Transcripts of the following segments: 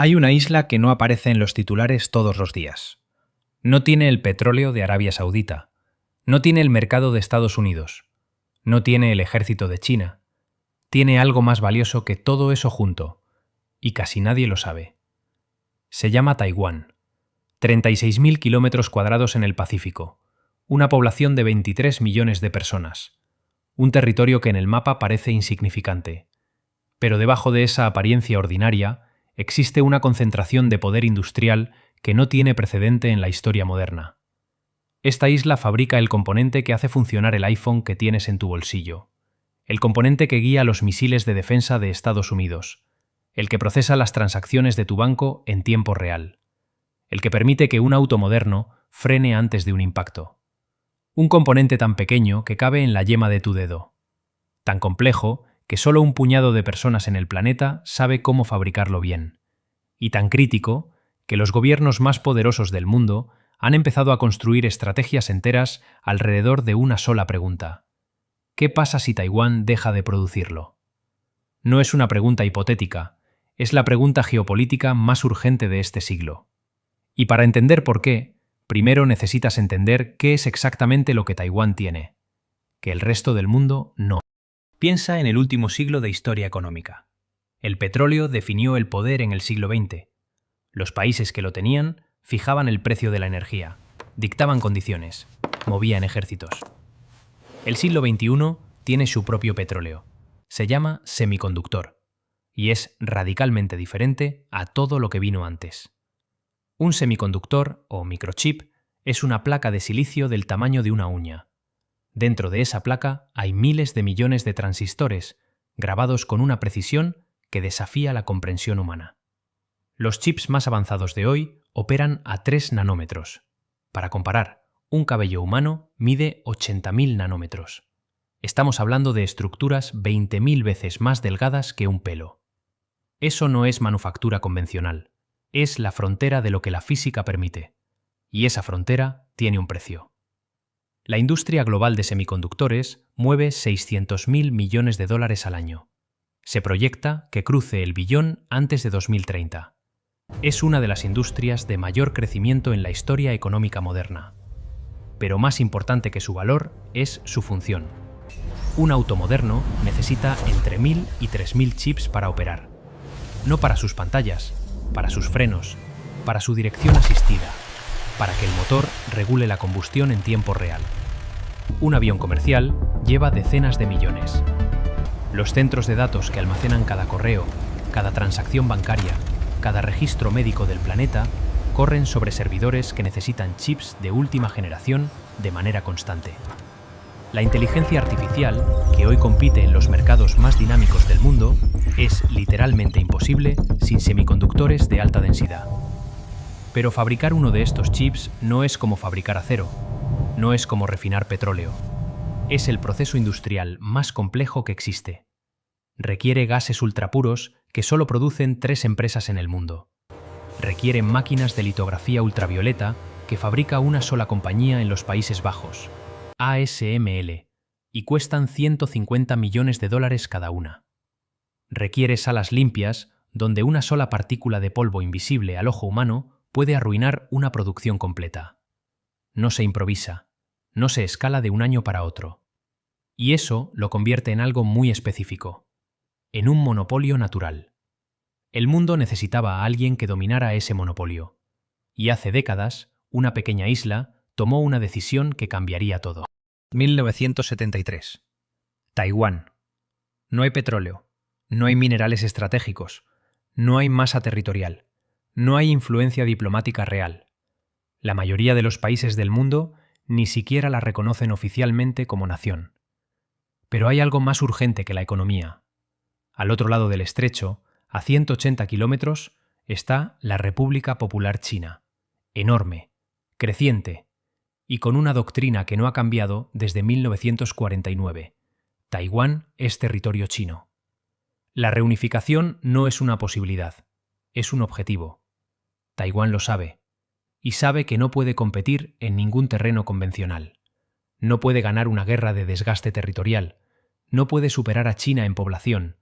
Hay una isla que no aparece en los titulares todos los días. No tiene el petróleo de Arabia Saudita. No tiene el mercado de Estados Unidos. No tiene el ejército de China. Tiene algo más valioso que todo eso junto, y casi nadie lo sabe. Se llama Taiwán. 36.000 kilómetros cuadrados en el Pacífico. Una población de 23 millones de personas. Un territorio que en el mapa parece insignificante. Pero debajo de esa apariencia ordinaria existe una concentración de poder industrial que no tiene precedente en la historia moderna. Esta isla fabrica el componente que hace funcionar el iPhone que tienes en tu bolsillo, el componente que guía los misiles de defensa de Estados Unidos, el que procesa las transacciones de tu banco en tiempo real, el que permite que un auto moderno frene antes de un impacto. Un componente tan pequeño que cabe en la yema de tu dedo, tan complejo que solo un puñado de personas en el planeta sabe cómo fabricarlo bien, y tan crítico que los gobiernos más poderosos del mundo han empezado a construir estrategias enteras alrededor de una sola pregunta: ¿qué pasa si Taiwán deja de producirlo? No es una pregunta hipotética, es la pregunta geopolítica más urgente de este siglo. Y para entender por qué, primero necesitas entender qué es exactamente lo que Taiwán tiene, que el resto del mundo no. Piensa en el último siglo de historia económica. El petróleo definió el poder en el siglo XX. Los países que lo tenían fijaban el precio de la energía, dictaban condiciones, movían ejércitos. El siglo XXI tiene su propio petróleo. Se llama semiconductor y es radicalmente diferente a todo lo que vino antes. Un semiconductor, o microchip, es una placa de silicio del tamaño de una uña. Dentro de esa placa hay miles de millones de transistores, grabados con una precisión que desafía la comprensión humana. Los chips más avanzados de hoy operan a 3 nanómetros. Para comparar, un cabello humano mide 80.000 nanómetros. Estamos hablando de estructuras 20.000 veces más delgadas que un pelo. Eso no es manufactura convencional, es la frontera de lo que la física permite. Y esa frontera tiene un precio. La industria global de semiconductores mueve 600.000 millones de dólares al año. Se proyecta que cruce el billón antes de 2030. Es una de las industrias de mayor crecimiento en la historia económica moderna. Pero más importante que su valor es su función. Un auto moderno necesita entre 1.000 y 3.000 chips para operar. No para sus pantallas, para sus frenos, para su dirección asistida, para que el motor regule la combustión en tiempo real. Un avión comercial lleva decenas de millones. Los centros de datos que almacenan cada correo, cada transacción bancaria, cada registro médico del planeta, corren sobre servidores que necesitan chips de última generación de manera constante. La inteligencia artificial, que hoy compite en los mercados más dinámicos del mundo, es literalmente imposible sin semiconductores de alta densidad. Pero fabricar uno de estos chips no es como fabricar acero, no es como refinar petróleo. Es el proceso industrial más complejo que existe. Requiere gases ultrapuros que solo producen 3 empresas en el mundo. Requiere máquinas de litografía ultravioleta que fabrica una sola compañía en los Países Bajos, ASML, y cuestan 150 millones de dólares cada una. Requiere salas limpias donde una sola partícula de polvo invisible al ojo humano puede arruinar una producción completa. No se improvisa, no se escala de un año para otro. Y eso lo convierte en algo muy específico, en un monopolio natural. El mundo necesitaba a alguien que dominara ese monopolio. Y hace décadas, una pequeña isla tomó una decisión que cambiaría todo. 1973. Taiwán. No hay petróleo, no hay minerales estratégicos, no hay masa territorial. No hay influencia diplomática real. La mayoría de los países del mundo ni siquiera la reconocen oficialmente como nación. Pero hay algo más urgente que la economía. Al otro lado del estrecho, a 180 kilómetros, está la República Popular China, enorme, creciente, y con una doctrina que no ha cambiado desde 1949. Taiwán es territorio chino. La reunificación no es una posibilidad, es un objetivo. Taiwán lo sabe, y sabe que no puede competir en ningún terreno convencional. No puede ganar una guerra de desgaste territorial, no puede superar a China en población,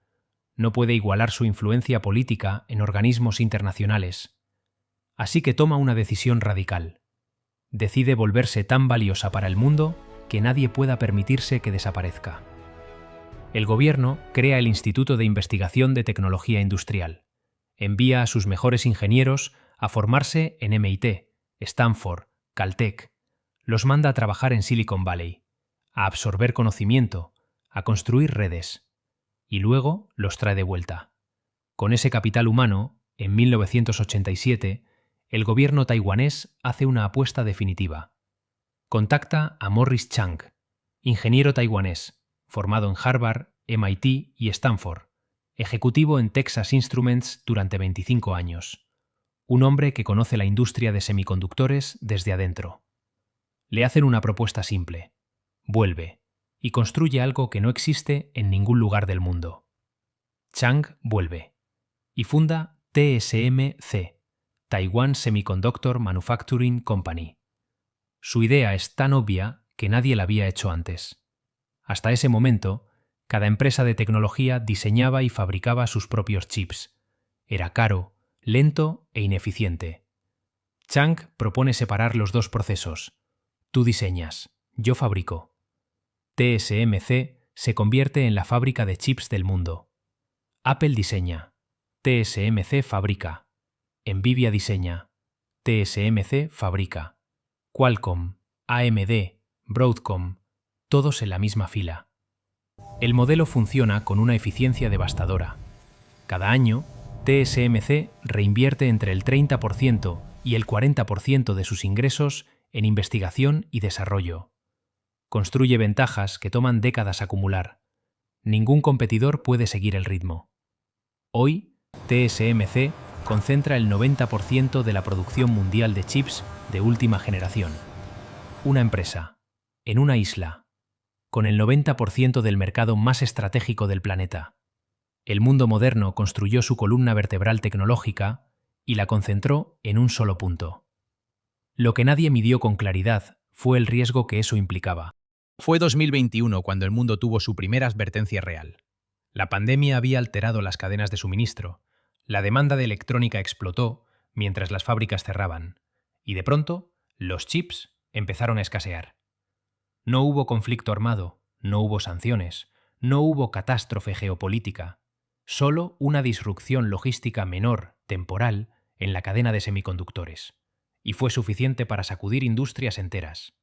no puede igualar su influencia política en organismos internacionales. Así que toma una decisión radical. Decide volverse tan valiosa para el mundo que nadie pueda permitirse que desaparezca. El gobierno crea el Instituto de Investigación de Tecnología Industrial. Envía a sus mejores ingenieros a formarse en MIT, Stanford, Caltech. Los manda a trabajar en Silicon Valley, a absorber conocimiento, a construir redes. Y luego los trae de vuelta. Con ese capital humano, en 1987, el gobierno taiwanés hace una apuesta definitiva. Contacta a Morris Chang, ingeniero taiwanés, formado en Harvard, MIT y Stanford, ejecutivo en Texas Instruments durante 25 años. Un hombre que conoce la industria de semiconductores desde adentro. Le hacen una propuesta simple. Vuelve y construye algo que no existe en ningún lugar del mundo. Chang vuelve y funda TSMC, Taiwan Semiconductor Manufacturing Company. Su idea es tan obvia que nadie la había hecho antes. Hasta ese momento, cada empresa de tecnología diseñaba y fabricaba sus propios chips. Era caro, lento e ineficiente. Chang propone separar los dos procesos. Tú diseñas, yo fabrico. TSMC se convierte en la fábrica de chips del mundo. Apple diseña, TSMC fabrica. Nvidia diseña, TSMC fabrica. Qualcomm, AMD, Broadcom, todos en la misma fila. El modelo funciona con una eficiencia devastadora. Cada año, TSMC reinvierte entre el 30% y el 40% de sus ingresos en investigación y desarrollo. Construye ventajas que toman décadas acumular. Ningún competidor puede seguir el ritmo. Hoy, TSMC concentra el 90% de la producción mundial de chips de última generación. Una empresa, en una isla, con el 90% del mercado más estratégico del planeta. El mundo moderno construyó su columna vertebral tecnológica y la concentró en un solo punto. Lo que nadie midió con claridad fue el riesgo que eso implicaba. Fue 2021 cuando el mundo tuvo su primera advertencia real. La pandemia había alterado las cadenas de suministro, la demanda de electrónica explotó mientras las fábricas cerraban, y de pronto los chips empezaron a escasear. No hubo conflicto armado, no hubo sanciones, no hubo catástrofe geopolítica, solo una disrupción logística menor, temporal, en la cadena de semiconductores. Y fue suficiente para sacudir industrias enteras.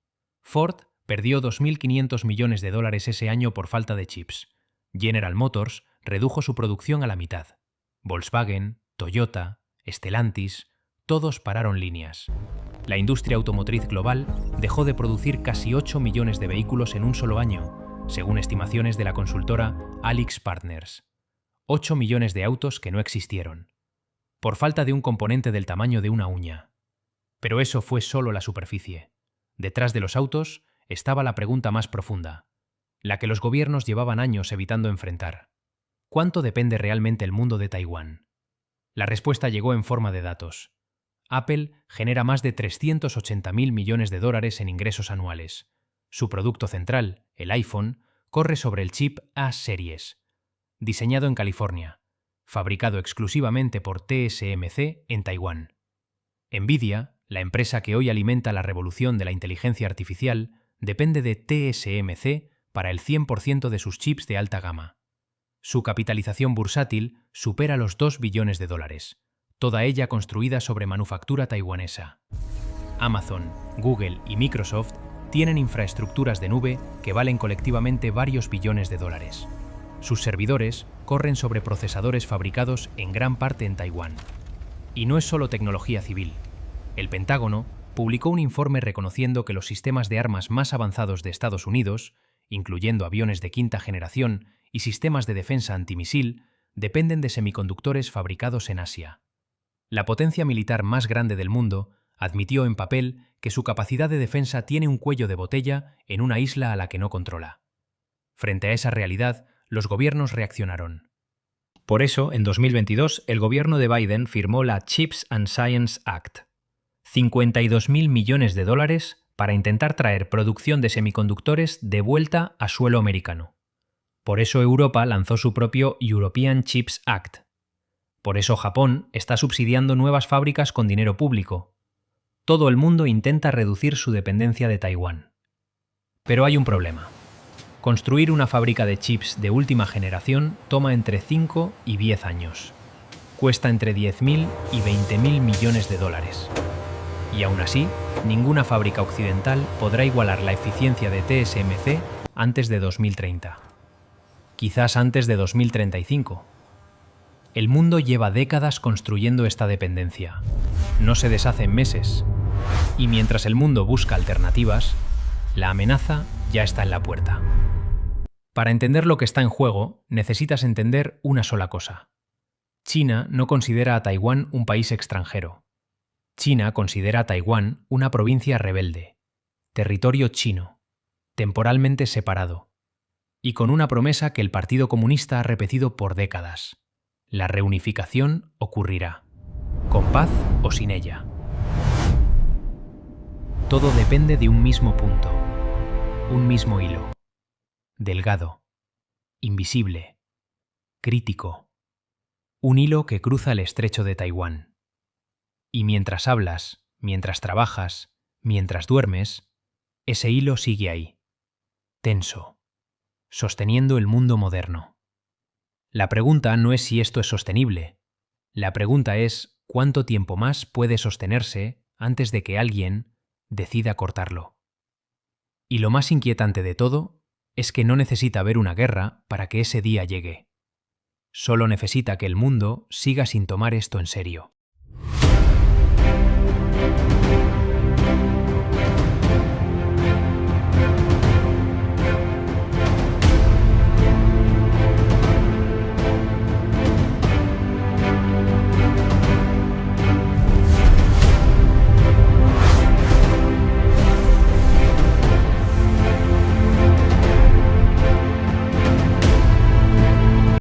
Ford perdió $2.500 millones ese año por falta de chips. General Motors redujo su producción a la mitad. Volkswagen, Toyota, Stellantis, todos pararon líneas. La industria automotriz global dejó de producir casi 8 millones de vehículos en un solo año, según estimaciones de la consultora AlixPartners. 8 millones de autos que no existieron, por falta de un componente del tamaño de una uña. Pero eso fue solo la superficie. Detrás de los autos estaba la pregunta más profunda, la que los gobiernos llevaban años evitando enfrentar. ¿Cuánto depende realmente el mundo de Taiwán? La respuesta llegó en forma de datos. Apple genera más de $380.000 millones en ingresos anuales. Su producto central, el iPhone, corre sobre el chip A-Series, diseñado en California, fabricado exclusivamente por TSMC en Taiwán. Nvidia, la empresa que hoy alimenta la revolución de la inteligencia artificial, depende de TSMC para el 100% de sus chips de alta gama. Su capitalización bursátil supera los $2 billones, toda ella construida sobre manufactura taiwanesa. Amazon, Google y Microsoft tienen infraestructuras de nube que valen colectivamente varios billones de dólares. Sus servidores corren sobre procesadores fabricados en gran parte en Taiwán. Y no es solo tecnología civil. El Pentágono publicó un informe reconociendo que los sistemas de armas más avanzados de Estados Unidos, incluyendo aviones de quinta generación y sistemas de defensa antimisil, dependen de semiconductores fabricados en Asia. La potencia militar más grande del mundo admitió en papel que su capacidad de defensa tiene un cuello de botella en una isla a la que no controla. Frente a esa realidad, los gobiernos reaccionaron. Por eso, en 2022, el gobierno de Biden firmó la Chips and Science Act. $52.000 millones para intentar traer producción de semiconductores de vuelta a suelo americano. Por eso Europa lanzó su propio European Chips Act. Por eso Japón está subsidiando nuevas fábricas con dinero público. Todo el mundo intenta reducir su dependencia de Taiwán. Pero hay un problema. Construir una fábrica de chips de última generación toma entre 5 y 10 años. Cuesta entre 10.000 y 20.000 millones de dólares. Y aún así, ninguna fábrica occidental podrá igualar la eficiencia de TSMC antes de 2030. Quizás antes de 2035. El mundo lleva décadas construyendo esta dependencia. No se deshace en meses. Y mientras el mundo busca alternativas, la amenaza ya está en la puerta. Para entender lo que está en juego, necesitas entender una sola cosa. China no considera a Taiwán un país extranjero. China considera a Taiwán una provincia rebelde, territorio chino, temporalmente separado, y con una promesa que el Partido Comunista ha repetido por décadas. La reunificación ocurrirá, con paz o sin ella. Todo depende de un mismo punto, un mismo hilo. Delgado, invisible, crítico. Un hilo que cruza el estrecho de Taiwán. Y mientras hablas, mientras trabajas, mientras duermes, ese hilo sigue ahí, tenso, sosteniendo el mundo moderno. La pregunta no es si esto es sostenible. La pregunta es cuánto tiempo más puede sostenerse antes de que alguien decida cortarlo. Y lo más inquietante de todo es que no necesita haber una guerra para que ese día llegue. Solo necesita que el mundo siga sin tomar esto en serio.